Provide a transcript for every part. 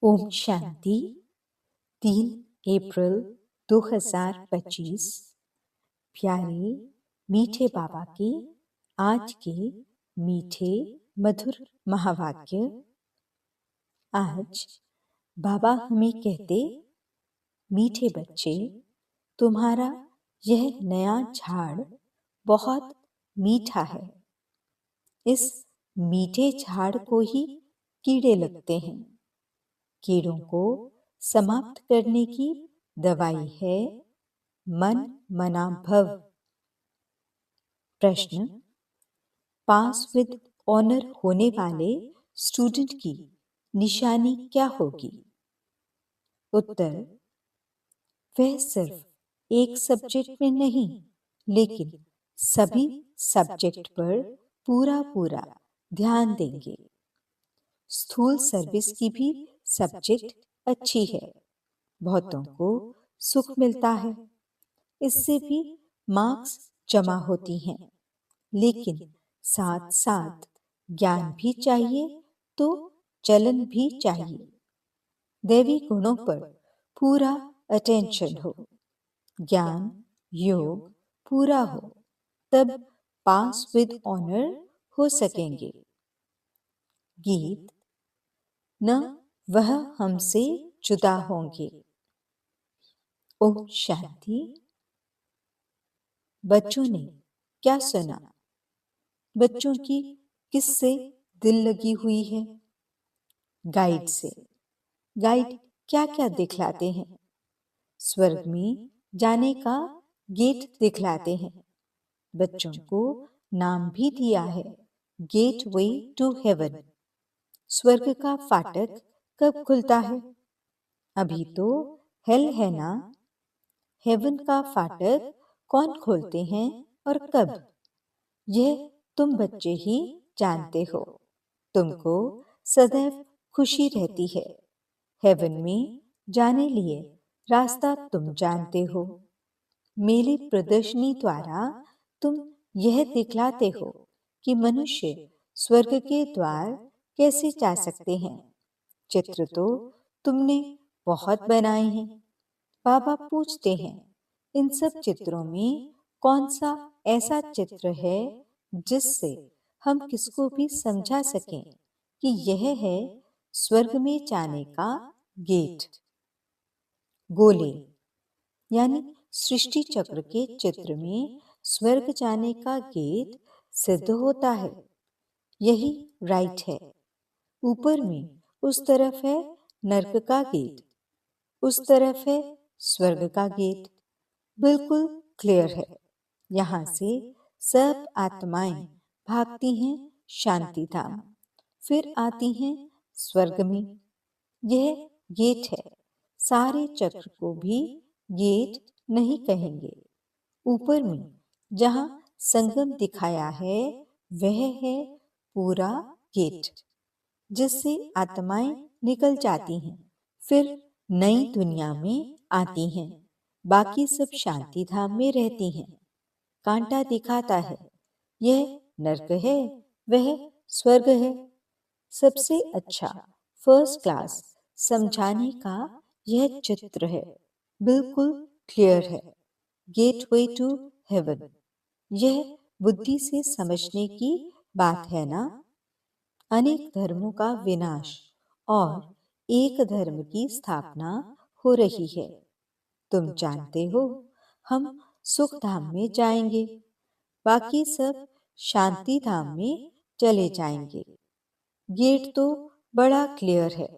ओम शांति। 3 अप्रैल 2025। प्यारे मीठे बाबा के आज के मीठे मधुर महावाक्य। आज बाबा हमें कहते, मीठे बच्चे, तुम्हारा यह नया झाड़ बहुत मीठा है। इस मीठे झाड़ को ही कीड़े लगते हैं। कीड़ों को समाप्त करने की दवाई है मन मना भव। प्रश्न, पास विद ऑनर होने वाले स्टूडेंट की निशानी क्या होगी? उत्तर, वह सिर्फ एक सब्जेक्ट में नहीं लेकिन सभी सब्जेक्ट पर पूरा पूरा ध्यान देंगे। स्थूल सर्विस की भी सब्जेक्ट अच्छी है, बहुतों को सुख मिलता है, इससे भी मार्क्स जमा होती हैं, लेकिन साथ साथ ज्ञान भी चाहिए तो चलन भी चाहिए। दैवी गुणों पर पूरा अटेंशन हो, ज्ञान योग पूरा हो, तब पास विद ऑनर हो सकेंगे। गीत, न वह हमसे जुदा होंगे। ओम शांति। बच्चों ने क्या सुना? बच्चों की किससे दिल लगी हुई है? गाइड से। गाइड क्या क्या दिखलाते हैं? स्वर्ग में जाने का गेट दिखलाते हैं। बच्चों को नाम भी दिया है, गेट वे टू हेवन। स्वर्ग का फाटक कब खुलता है? अभी तो हेल है ना। हेवन का फाटक कौन खोलते हैं और कब? यह तुम बच्चे ही जानते हो। तुमको सदैव खुशी रहती है। हेवन में जाने लिए रास्ता तुम जानते हो। मेले प्रदर्शनी द्वारा तुम यह दिखलाते हो कि मनुष्य स्वर्ग के द्वार कैसे जा सकते हैं। चित्र तो तुमने बहुत बनाए हैं। बाबा पूछते हैं, इन सब चित्रों में कौन सा ऐसा चित्र है जिससे हम किसको भी समझा सकें कि यह है स्वर्ग में जाने का गेट? गोले यानी सृष्टि चक्र के चित्र में स्वर्ग जाने का गेट सिद्ध होता है। यही राइट है। ऊपर में उस तरफ है नरक का गेट, उस तरफ है स्वर्ग का गेट। बिल्कुल क्लियर है। यहाँ से सब आत्माएं भागती हैं शांति धाम, फिर आती हैं स्वर्ग में। यह गेट है। सारे चक्र को भी गेट नहीं कहेंगे। ऊपर में जहाँ संगम दिखाया है वह है पूरा गेट, जिससे आत्माएं निकल जाती हैं, फिर नई दुनिया में आती हैं। बाकी सब शांति धाम में रहती हैं। कांटा दिखाता है, यह नर्क है, वह स्वर्ग है। सबसे अच्छा फर्स्ट क्लास समझाने का यह चित्र है। बिल्कुल क्लियर है। Gateway to heaven. यह बुद्धि से समझने की बात है ना। अनेक धर्मों का विनाश और एक धर्म की स्थापना हो रही है। तुम जानते हो, हम सुख धाम में जाएंगे, बाकी सब शांति धाम में चले जाएंगे। गेट तो बड़ा क्लियर है।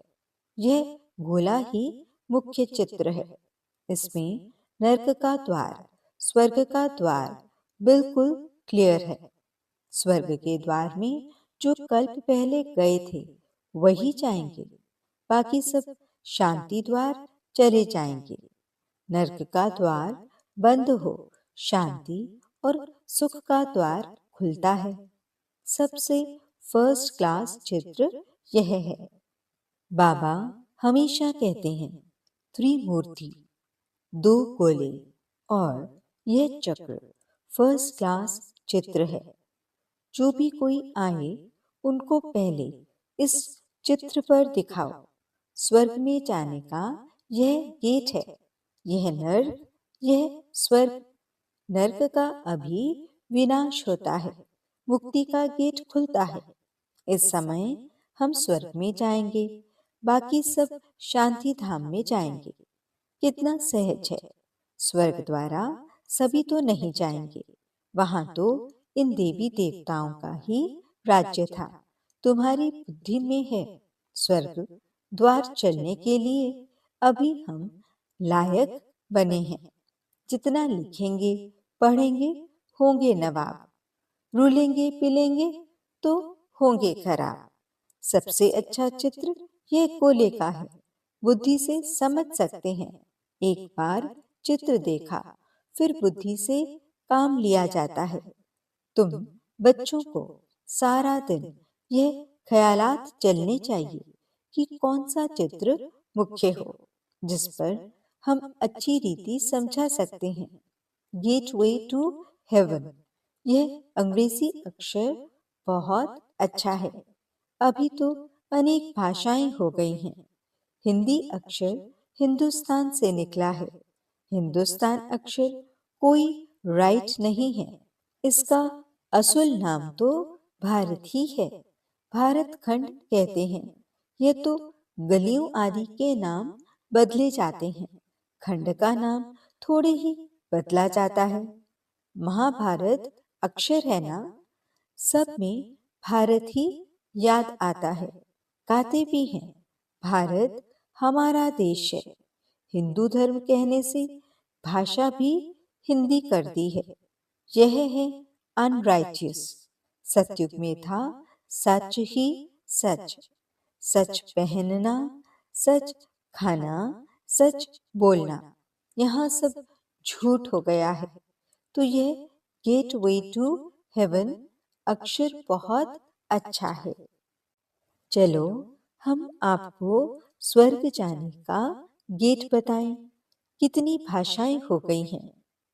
यह गोला ही मुख्य चित्र है। इसमें नरक का द्वार, स्वर्ग का द्वार बिल्कुल क्लियर है। स्वर्ग के द्वार में जो कल्प पहले गए थे वही जाएंगे, बाकी सब शांति द्वार चले जाएंगे। नरक का द्वार बंद हो, शांति और सुख का द्वार खुलता है। सबसे फर्स्ट क्लास चित्र यह है। बाबा हमेशा कहते हैं, त्रिमूर्ति, 2 गोले और यह चक्र फर्स्ट क्लास चित्र है। जो भी कोई आए उनको पहले इस चित्र पर दिखाओ। स्वर्ग में जाने का यह गेट है। यह नर्क, यह स्वर्ग। नर्क का अभी विनाश होता है, मुक्ति का गेट खुलता है। इस समय हम स्वर्ग में जाएंगे, बाकी सब शांति धाम में जाएंगे। कितना सहज है। स्वर्ग द्वारा सभी तो नहीं जाएंगे, वहां तो इन देवी देवताओं का ही राज्य था। तुम्हारी बुद्धि में है स्वर्ग द्वार चलने के लिए। अभी हम लायक बने हैं। जितना लिखेंगे पढ़ेंगे होंगे नवाब, रूलेंगे पिलेंगे तो होंगे खराब। सबसे अच्छा चित्र ये कोले का है, बुद्धि से समझ सकते हैं। एक बार चित्र देखा फिर बुद्धि से काम लिया जाता है। तुम बच्चों को सारा दिन यह ख्यालात चलने चाहिए कि कौन सा चित्र मुख्य हो, जिस पर हम अच्छी रीति समझा सकते हैं। गेटवे टू हेवन, यह अंग्रेजी अक्षर बहुत अच्छा है। अभी तो अनेक भाषाएं हो गई हैं। हिंदी अक्षर हिंदुस्तान से निकला है। हिंदुस्तान अक्षर कोई राइट नहीं है। इसका असल नाम तो भारत ही है। भारत खंड कहते हैं। यह तो गलियों आदि के नाम बदले जाते हैं, खंड का नाम थोड़े ही बदला जाता है। महाभारत अक्षर है ना, सब में भारत ही याद आता है। गाते भी हैं भारत हमारा देश है। हिंदू धर्म कहने से भाषा भी हिंदी कर दी है। यह है अनराइचियस। सतयुग में था सच ही सच। सच पहनना, सच खाना, सच बोलना। यहाँ सब झूठ हो गया है। तो यह गेट वे टू हेवन अक्षर बहुत अच्छा है। चलो हम आपको स्वर्ग जाने का गेट बताएं। कितनी भाषाएं हो गई हैं।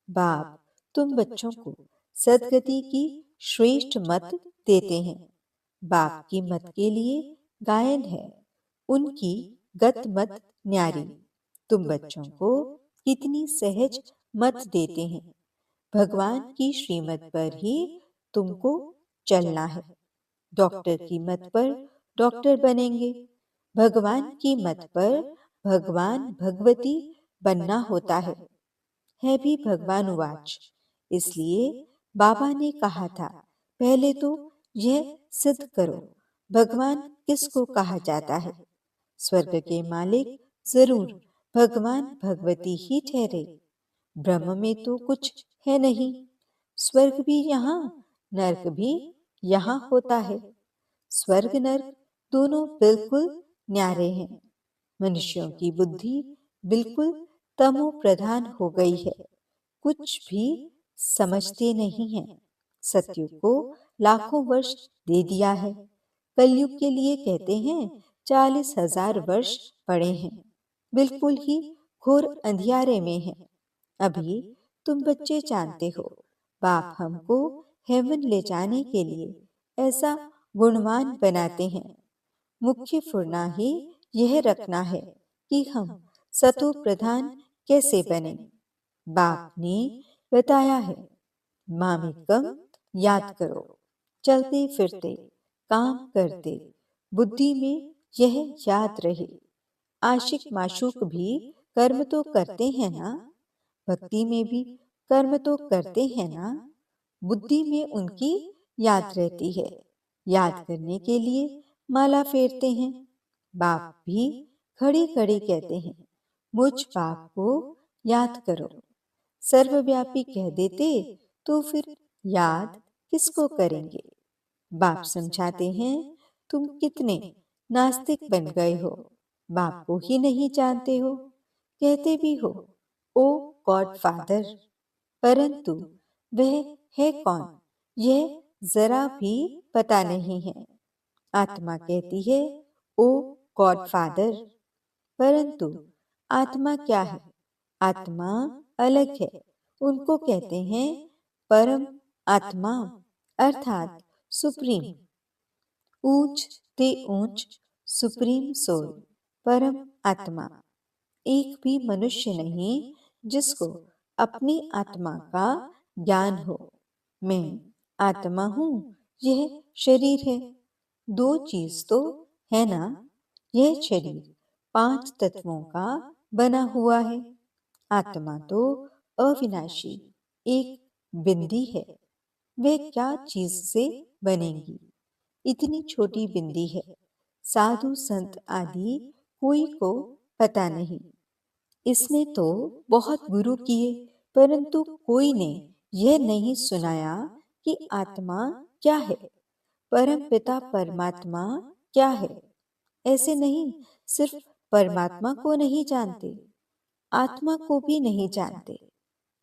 बाप तुम बच्चों को सदगति की श्रेष्ठ मत देते हैं। बाप की मत के लिए गायन है, उनकी गत मत न्यारी। तुम बच्चों को कितनी सहज मत देते हैं। भगवान की श्रीमत पर ही तुमको चलना है। डॉक्टर की मत पर डॉक्टर बनेंगे, भगवान की मत पर भगवान भगवती बनना होता है भी भगवान उवाच। इसलिए बाबा ने कहा था, पहले तो यह सिद्ध करो भगवान किसको कहा जाता है। स्वर्ग के मालिक जरूर भगवान भगवती ही ठहरे। ब्रह्म में तो कुछ है नहीं। स्वर्ग भी यहाँ, नर्क भी यहाँ होता है। स्वर्ग नर्क दोनों बिल्कुल न्यारे हैं। मनुष्यों की बुद्धि बिल्कुल तमो प्रधान हो गई है, कुछ भी समझते नहीं हैं। सतयुग को लाखों वर्ष दे दिया है। कलयुग के लिए कहते हैं 40,000 वर्ष पड़े हैं। बिल्कुल ही घोर अंधियारे में है। अभी तुम बच्चे जानते हो, बाप हमको हेवन ले जाने के लिए ऐसा गुणवान बनाते हैं। मुख्य फुरना ही यह रखना है कि हम सतो प्रधान कैसे बने। बाप ने बताया है, मामिकम याद करो, चलते फिरते काम करते बुद्धि में यह याद रहे। आशिक माशूक भी कर्म तो करते हैं ना, भक्ति में भी कर्म तो करते हैं ना। बुद्धि में उनकी याद रहती है। याद करने के लिए माला फेरते हैं। बाप भी खड़ी खड़ी कहते हैं, मुझ बाप को याद करो। सर्वव्यापी कह देते तो फिर याद किसको करेंगे। बाप समझाते हैं, तुम कितने नास्तिक बन गए हो, बाप को ही नहीं जानते हो। कहते भी हो ओ गॉड फादर, परंतु वह है कौन यह जरा भी पता नहीं है। आत्मा कहती है ओ गॉड फादर, परंतु आत्मा क्या है। आत्मा अलग है। उनको कहते हैं परम आत्मा, अर्थात सुप्रीम। ऊंच ते ऊंच सुप्रीम सोल, परम आत्मा। एक भी मनुष्य नहीं जिसको अपनी आत्मा का ज्ञान हो। मैं आत्मा हूँ, यह शरीर है। दो चीज तो है ना, यह शरीर पांच तत्वों का बना हुआ है। आत्मा तो अविनाशी एक बिंदी है। वह क्या चीज से बनेगी? इतनी छोटी बिंदी है, साधु संत आदि कोई को पता नहीं। इसने तो बहुत गुरु किए, परंतु कोई ने यह नहीं सुनाया कि आत्मा क्या है, परम पिता परमात्मा क्या है। ऐसे नहीं, सिर्फ परमात्मा को नहीं जानते, आत्मा को भी नहीं जानते।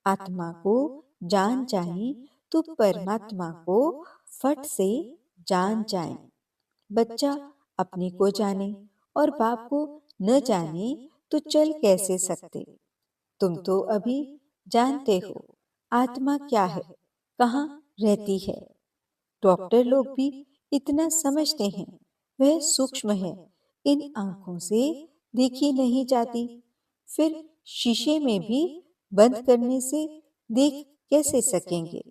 आत्मा को जान जाए तो परमात्मा को फट से जान जाए। बच्चा अपने को जाने और बाप को न जाने तो चल कैसे सकते। तुम तो अभी जानते हो आत्मा क्या है, कहाँ रहती है। डॉक्टर लोग भी इतना समझते हैं, वह सूक्ष्म है, इन आंखों से देखी नहीं जाती। फिर शीशे में भी बंद करने से देख कैसे सकेंगे।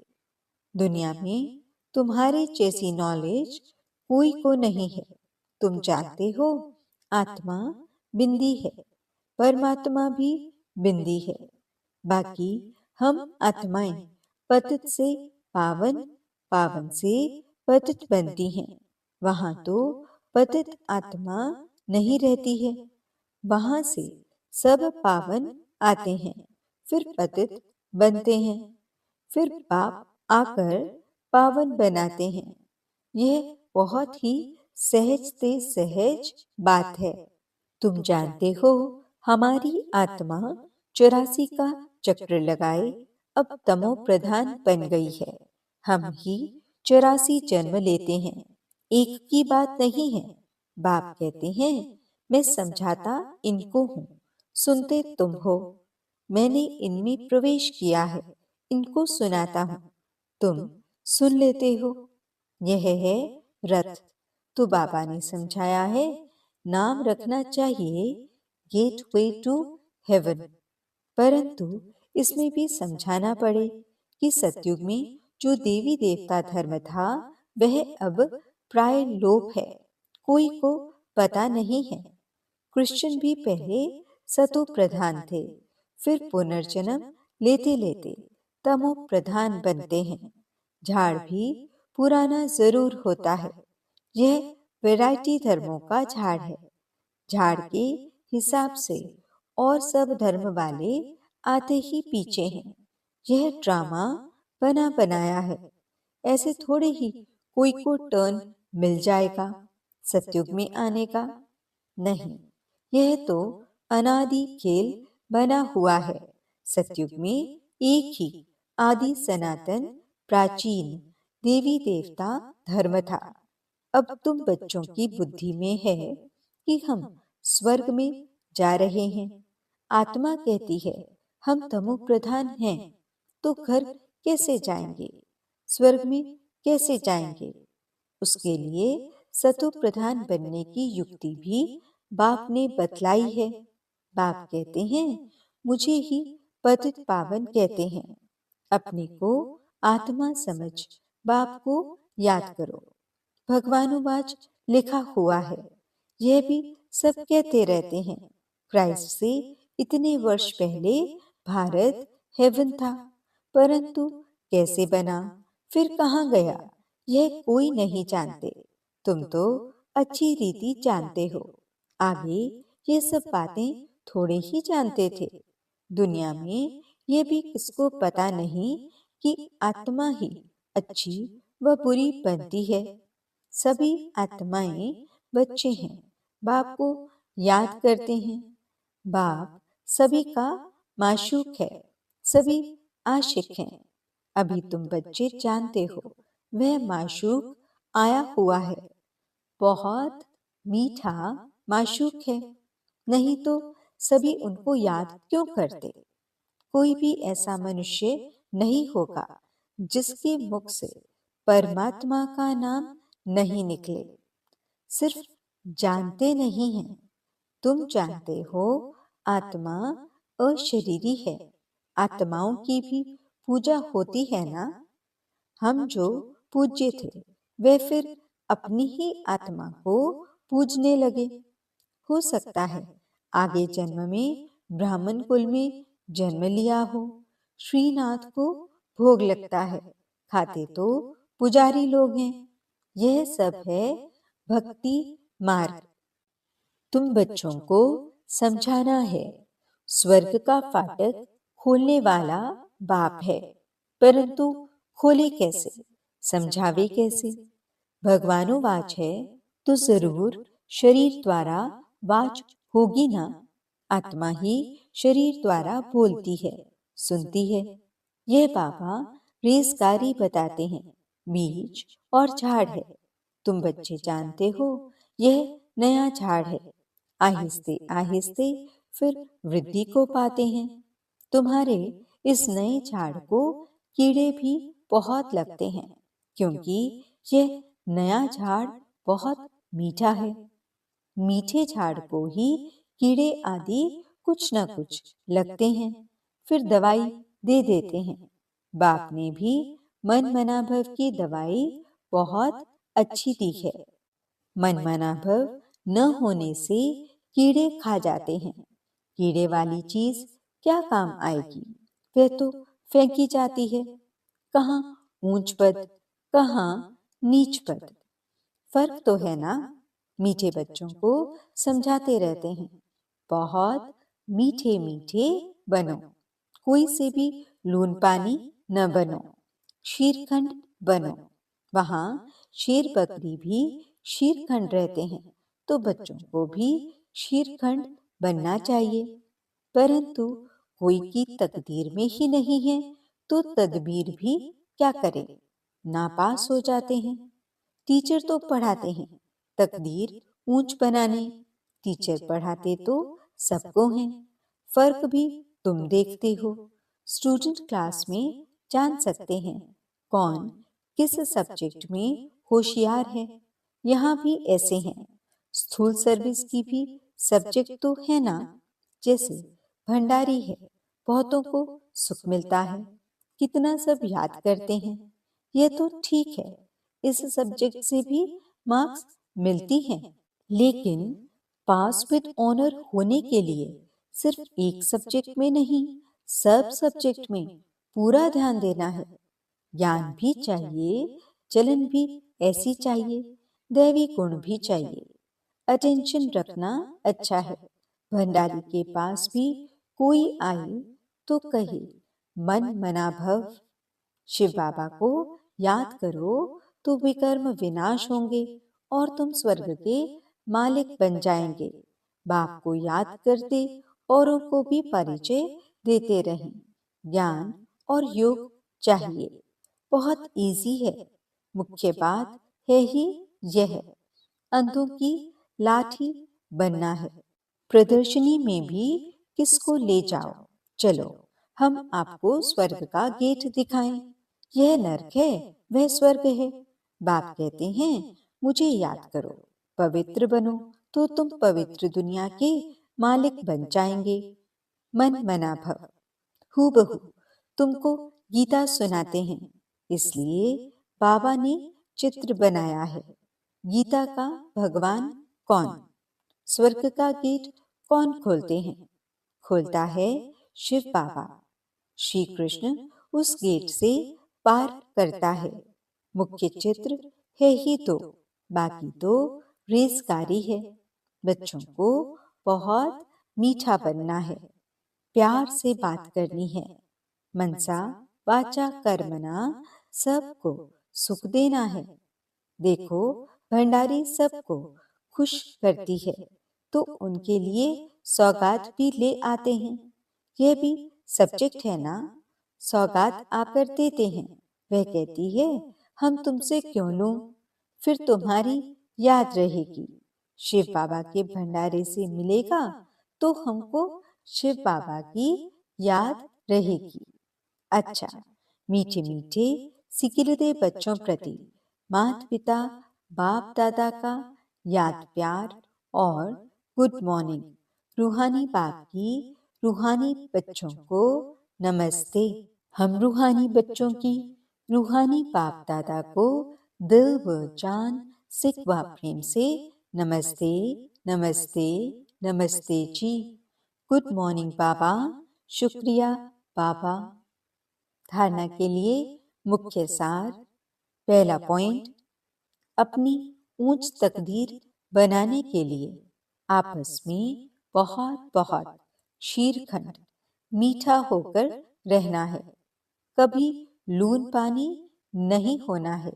दुनिया में तुम्हारे जैसी नॉलेज कोई को नहीं है। तुम जानते हो आत्मा बिंदी है, परमात्मा भी बिंदी है। बाकी हम आत्माएं पतित से पावन, पावन से पतित बनती हैं। वहां तो पतित आत्मा नहीं रहती है। वहां से सब पावन आते हैं, फिर पतित बनते हैं, फिर पाप आकर पावन बनाते हैं। यह बहुत ही सहज से सहज बात है। तुम जानते हो हमारी आत्मा 84 का चक्र लगाए अब तमो प्रधान बन गई है। हम ही 84 जन्म लेते हैं, एक की बात नहीं है। बाप कहते हैं मैं समझाता इनको हूँ, सुनते तुम हो। मैंने इनमें प्रवेश किया है, इनको सुनाता हूँ, तुम सुन लेते हो। यह है रथ। तो बाबा ने समझाया है, नाम रखना चाहिए गेटवे टू हेवन। परंतु इसमें भी समझाना पड़े कि सतयुग में जो देवी देवता धर्म था वह अब प्राय लोप है, कोई को पता नहीं है। क्रिश्चियन भी पहले सतो प्रधान थे, फिर पुनर्जन्म लेते लेते तमो प्रधान बनते हैं। झाड़ भी पुराना जरूर होता है, यह वैरायटी धर्मों का झाड़ है। झाड़ के हिसाब से और सब धर्म वाले आते ही पीछे हैं। यह ड्रामा बना बनाया है, ऐसे थोड़े ही कोई को टर्न मिल जाएगा सतयुग में आने का। नहीं, यह तो अनादि खेल बना हुआ है। सतयुग में एक ही आदि सनातन प्राचीन देवी देवता धर्म था। अब तुम बच्चों की बुद्धि में है कि हम स्वर्ग में जा रहे हैं। आत्मा कहती है हम तमो प्रधान हैं, तो घर कैसे जाएंगे, स्वर्ग में कैसे जाएंगे। उसके लिए सतो प्रधान बनने की युक्ति भी बाप ने बतलाई है। बाप कहते हैं मुझे ही पतित पावन कहते हैं। अपने को आत्मा समझ बाप को याद करो। भगवानुवाच लिखा हुआ है, यह भी सब कहते रहते हैं। क्राइस्ट से इतने वर्ष पहले भारत हेवन था, परंतु कैसे बना, फिर कहाँ गया, यह कोई नहीं जानते। तुम तो अच्छी रीति जानते हो। आगे ये सब बातें थोड़े ही जानते थे। दुनिया में ये भी किसको पता नहीं कि आत्मा ही अच्छी व बुरी बनती है। सभी आत्माएं बच्चे हैं, बाप को याद करते हैं। बाप सभी का माशूक है, सभी आशिक हैं। अभी तुम बच्चे जानते हो वह माशूक आया हुआ है, बहुत मीठा माशूक है। नहीं तो सभी उनको याद क्यों करते। कोई भी ऐसा मनुष्य नहीं होगा जिसके मुख से परमात्मा का नाम नहीं निकले। सिर्फ जानते नहीं हैं, तुम जानते हो, आत्मा अशरीरी है। आत्माओं की भी पूजा होती है ना। हम जो पूज्य थे, वे फिर अपनी ही आत्मा को पूजने लगे। हो सकता है आगे जन्म में ब्राह्मण कुल में जन्म लिया हो। श्रीनाथ को भोग लगता है, खाते तो पुजारी लोग हैं। यह सब है भक्ति मार्ग। तुम बच्चों को समझाना है, स्वर्ग का फाटक खोलने वाला बाप है, परंतु खोले कैसे, समझावे कैसे। भगवानुवाच है तो जरूर शरीर द्वारा वाच होगी ना। आत्मा ही शरीर द्वारा बोलती है, सुनती है। यह बाबा रेसगारी बताते हैं, बीज और झाड़ है। तुम बच्चे जानते हो, यह नया झाड़ है। आहिस्ते आहिस्ते फिर वृद्धि को पाते हैं। तुम्हारे इस नए झाड़ को कीड़े भी बहुत लगते हैं, क्योंकि यह नया झाड़ बहुत मीठा है। मीठे झाड़ को ही कीड़े आदि कुछ न कुछ लगते हैं, फिर दवाई दे देते हैं। बाप ने भी मन मना भव की दवाई बहुत अच्छी दी है। मन मना भव न होने से कीड़े खा जाते हैं। कीड़े वाली चीज क्या काम आएगी, वह तो फेंकी जाती है। कहाँ ऊंच पद, कहाँ नीच पद। फर्क तो है ना। मीठे बच्चों को समझाते रहते हैं, बहुत मीठे मीठे बनो, कोई से भी लून पानी न बनो, शीरखंड बनो। वहां शेर बकरी भी शीरखंड रहते हैं, तो बच्चों को भी शीरखंड बनना चाहिए। परंतु कोई की तकदीर में ही नहीं है, तो तदबीर भी क्या करे, नापास हो जाते हैं। टीचर तो पढ़ाते हैं तकदीर ऊंच बनाने, टीचर पढ़ाते तो सबको हैं। फर्क भी तुम देखते हो। स्टूडेंट क्लास में जान सकते हैं कौन किस सब्जेक्ट में होशियार है। यहाँ भी ऐसे हैं। स्थूल सर्विस की भी सब्जेक्ट तो है ना। जैसे भंडारी है, बहुतों को सुख मिलता है, कितना सब याद करते हैं। यह तो ठीक है, इस सब्जेक्ट से भी मार्क्स मिलती हैं। लेकिन पास विद ऑनर होने के लिए सिर्फ एक सब्जेक्ट में नहीं, सब सब्जेक्ट में पूरा ध्यान देना है। ज्ञान भी चाहिए, चलन भी ऐसी चाहिए, दैवी गुण भी चाहिए। अटेंशन रखना अच्छा है। भंडारी के पास भी कोई आए तो कहे, मन मना भव। शिव बाबा को याद करो तो विकर्म विनाश होंगे और तुम स्वर्ग के मालिक बन जाएंगे। बाप को याद करते औरों को भी परिचय देते रहें। ज्ञान और योग चाहिए, बहुत इजी है। मुख्य बात है ही यह, अंधों की लाठी बनना है। प्रदर्शनी में भी किसको ले जाओ, चलो हम आपको स्वर्ग का गेट दिखाएं। यह नरक है, वह स्वर्ग है। बाप कहते हैं, मुझे याद करो, पवित्र बनो, तो तुम पवित्र दुनिया के मालिक बन जाएंगे। मन मना भव। हूबहू तुमको गीता सुनाते हैं, इसलिए बाबा ने चित्र बनाया है। गीता का भगवान कौन, स्वर्ग का गेट कौन खोलते हैं? खोलता है शिव बाबा। श्री कृष्ण उस गेट से पार करता है। मुख्य चित्र है ही तो, बाकी तो रेसगारी है। बच्चों को बहुत मीठा बनना है, प्यार से बात करनी है। मनसा वाचा कर्मणा सबको सुख देना है। देखो भंडारी सबको खुश करती है, तो उनके लिए सौगात भी ले आते हैं। यह भी सब्जेक्ट है ना। सौगात आकर देते हैं, वह कहती है, हम तुमसे क्यों लूं, फिर तुम्हारी याद रहेगी। शिव बाबा के भंडारे से मिलेगा तो हमको शिव बाबा की याद रहेगी। अच्छा, मीठे मीठे सिकिलते बच्चों प्रति माता पिता बाप दादा का याद प्यार और गुड मॉर्निंग। रूहानी बाप की रूहानी बच्चों को नमस्ते। हम रूहानी बच्चों की रूहानी बाप दादा को दिल व जान सिक व प्रेम से नमस्ते, नमस्ते, नमस्ते जी। गुड मॉर्निंग बाबा। शुक्रिया बाबा। धारणा के लिए मुख्य सार। पहला पॉइंट, अपनी ऊंच तकदीर बनाने के लिए आपस में बहुत बहुत शीरखंड मीठा होकर रहना है। कभी लून पानी नहीं होना है।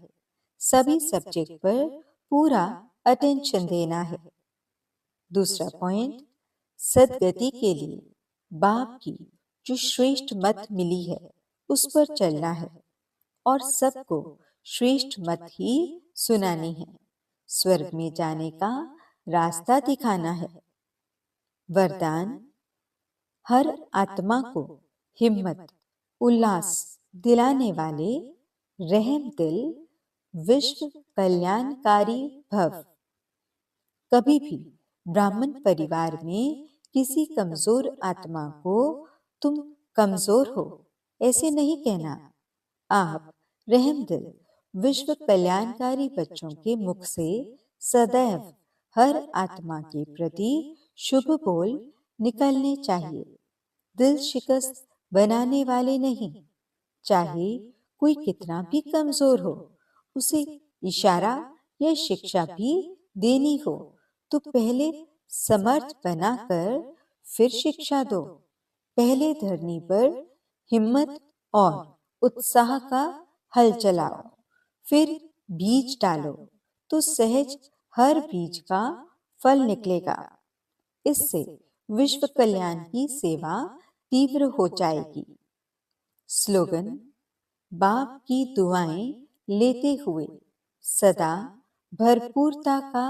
सभी सब्जेक्ट पर पूरा अटेंशन देना है। दूसरा पॉइंट, सदगति के लिए बाप की जो श्रेष्ठ मत मिली है उस पर चलना है और सबको श्रेष्ठ मत ही सुनानी है। स्वर्ग में जाने का रास्ता दिखाना है। वरदान, हर आत्मा को हिम्मत उल्लास दिलाने वाले रहम दिल विश्व कल्याणकारी भव। कभी भी ब्राह्मण परिवार में किसी कमजोर आत्मा को तुम कमजोर हो ऐसे नहीं कहना। आप रहमदिल विश्व कल्याणकारी बच्चों के मुख से सदैव हर आत्मा के प्रति शुभ बोल निकलने चाहिए। दिल शिकस्त बनाने वाले नहीं। चाहे कोई कितना भी कमजोर हो, उसे इशारा या शिक्षा भी देनी हो तो पहले समर्थ बनाकर फिर शिक्षा दो। पहले धरनी पर हिम्मत और उत्साह का हल चलाओ, फिर बीज डालो तो सहज हर बीज का फल निकलेगा। इससे विश्व कल्याण की सेवा तीव्र हो जाएगी। स्लोगन, बाप की दुआएं लेते हुए सदा भरपूरता का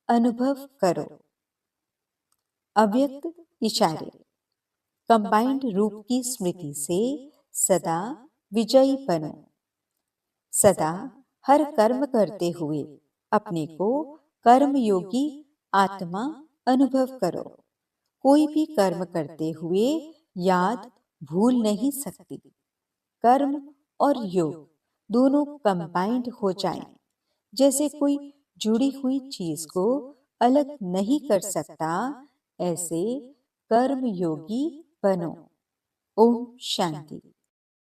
अनुभव करो। अव्यक्त इशारे, कंबाइंड रूप की स्मृति से सदा विजयी बनो। सदा हर कर्म करते हुए अपने को कर्मयोगी आत्मा अनुभव करो। कोई भी कर्म करते हुए याद भूल नहीं सकती। कर्म और योग दोनों कंबाइंड हो जाएं। जैसे कोई जुड़ी हुई चीज को अलग नहीं कर सकता, ऐसे कर्म योगी बनो। ओम शांति।